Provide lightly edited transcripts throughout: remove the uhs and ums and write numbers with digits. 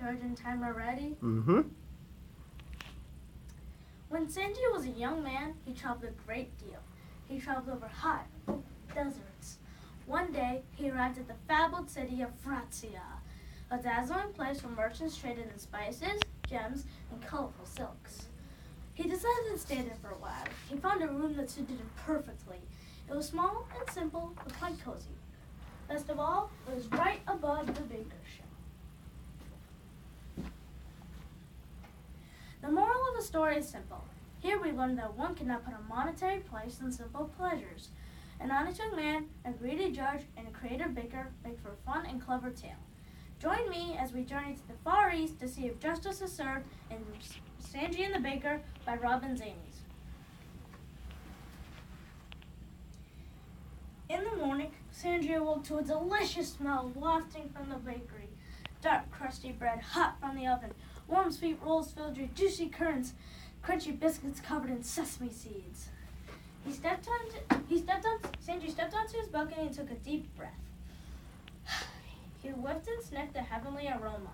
George and Timer ready? Mm-hmm. When Sanji was a young man, he traveled a great deal. He traveled over hot deserts. One day, he arrived at the fabled city of Francia, a dazzling place where merchants traded in spices, gems, and colorful silks. He decided to stay there for a while. He found a room that suited him perfectly. It was small and simple, but quite cozy. Best of all, it was right above the baker's shop. The moral of the story is simple. Here we learn that one cannot put a monetary price on simple pleasures. An honest young man, a greedy judge, and a creative baker make for a fun and clever tale. Join me as we journey to the Far East to see if justice is served in Sanji and the Baker by Robin Zanies. In the morning, Sanji awoke to a delicious smell wafting from the bakery. Dark, crusty bread hot from the oven, warm, sweet rolls filled with juicy currants, crunchy biscuits covered in sesame seeds. Sanji stepped onto his balcony and took a deep breath. He whiffed and sniffed the heavenly aroma.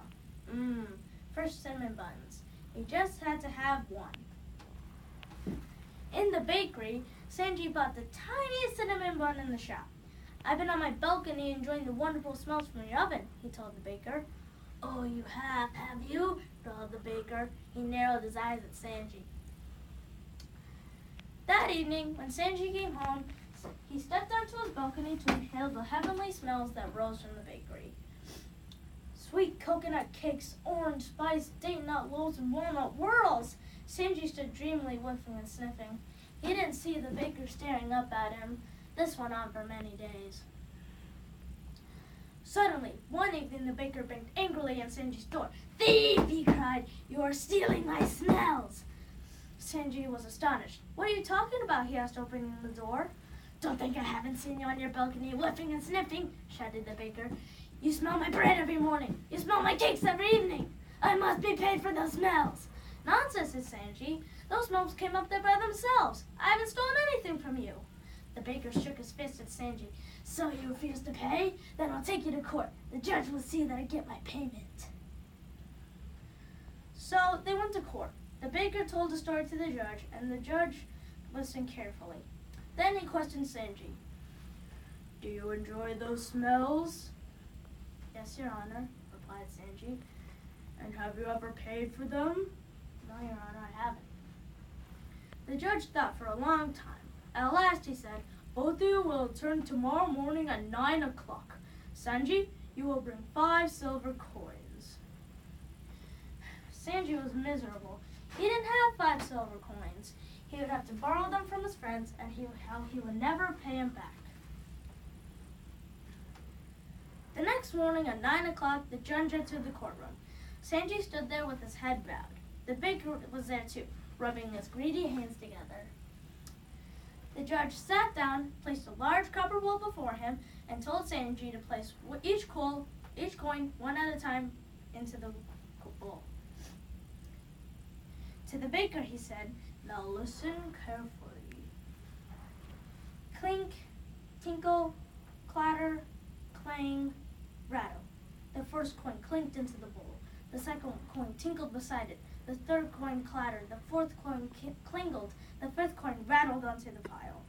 Fresh cinnamon buns. He just had to have one. In the bakery, Sanji bought the tiniest cinnamon bun in the shop. I've been on my balcony enjoying the wonderful smells from your oven, he told the baker. Oh, you have you? Drawled the baker. He narrowed his eyes at Sanji. That evening, when Sanji came home, he stepped onto his balcony to inhale the heavenly smells that rose from the bakery. Sweet coconut cakes, orange spice, date nut loaves, and walnut whirls. Sanji stood dreamily whiffing and sniffing. He didn't see the baker staring up at him. This went on for many days. Suddenly, one evening, the baker banged angrily on Sanji's door. Thief! He cried. You are stealing my smells! Sanji was astonished. What are you talking about? He asked, opening the door. Don't think I haven't seen you on your balcony whiffing and sniffing, shouted the baker. You smell my bread every morning. You smell my cakes every evening. I must be paid for those smells. Nonsense, said Sanji. Those smells came up there by themselves. I haven't stolen anything from you. The baker shook his fist at Sanji. So you refuse to pay? Then I'll take you to court. The judge will see that I get my payment. So they went to court. The baker told the story to the judge, and the judge listened carefully. Then he questioned Sanji. Do you enjoy those smells? Yes, Your Honor, replied Sanji. And have you ever paid for them? No, Your Honor, I haven't. The judge thought for a long time. At last he said, both of you will return tomorrow morning at 9 o'clock. Sanji, you will bring 5 silver coins. Sanji was miserable. He didn't have 5 silver coins. He would have to borrow them from his friends, and he would never pay him back. The next morning at 9 o'clock, the judge entered the courtroom. Sanji stood there with his head bowed. The baker was there too, rubbing his greedy hands together. The judge sat down, placed a large copper bowl before him, and told Sanji to place each coin one at a time into the bowl. To the baker he said, now listen carefully. Clink, tinkle, clatter, clang, rattle. The first coin clinked into the bowl. The second coin tinkled beside it. The third coin clattered. The fourth coin clingled. The fifth coin rattled onto the pile.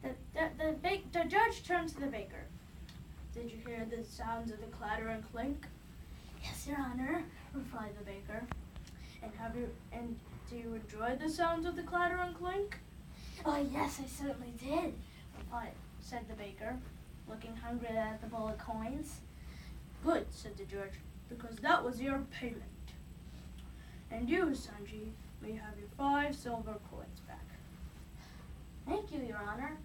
The judge turned to the baker. Did you hear the sounds of the clatter and clink? Yes, Your Honor, replied the baker. And do you enjoy the sounds of the clatter and clink? Oh, yes, I certainly did, said the baker, looking hungrily at the bowl of coins. Good, said the judge, because that was your payment. And you, Sanji, may have your 5 silver coins back. Thank you, Your Honor.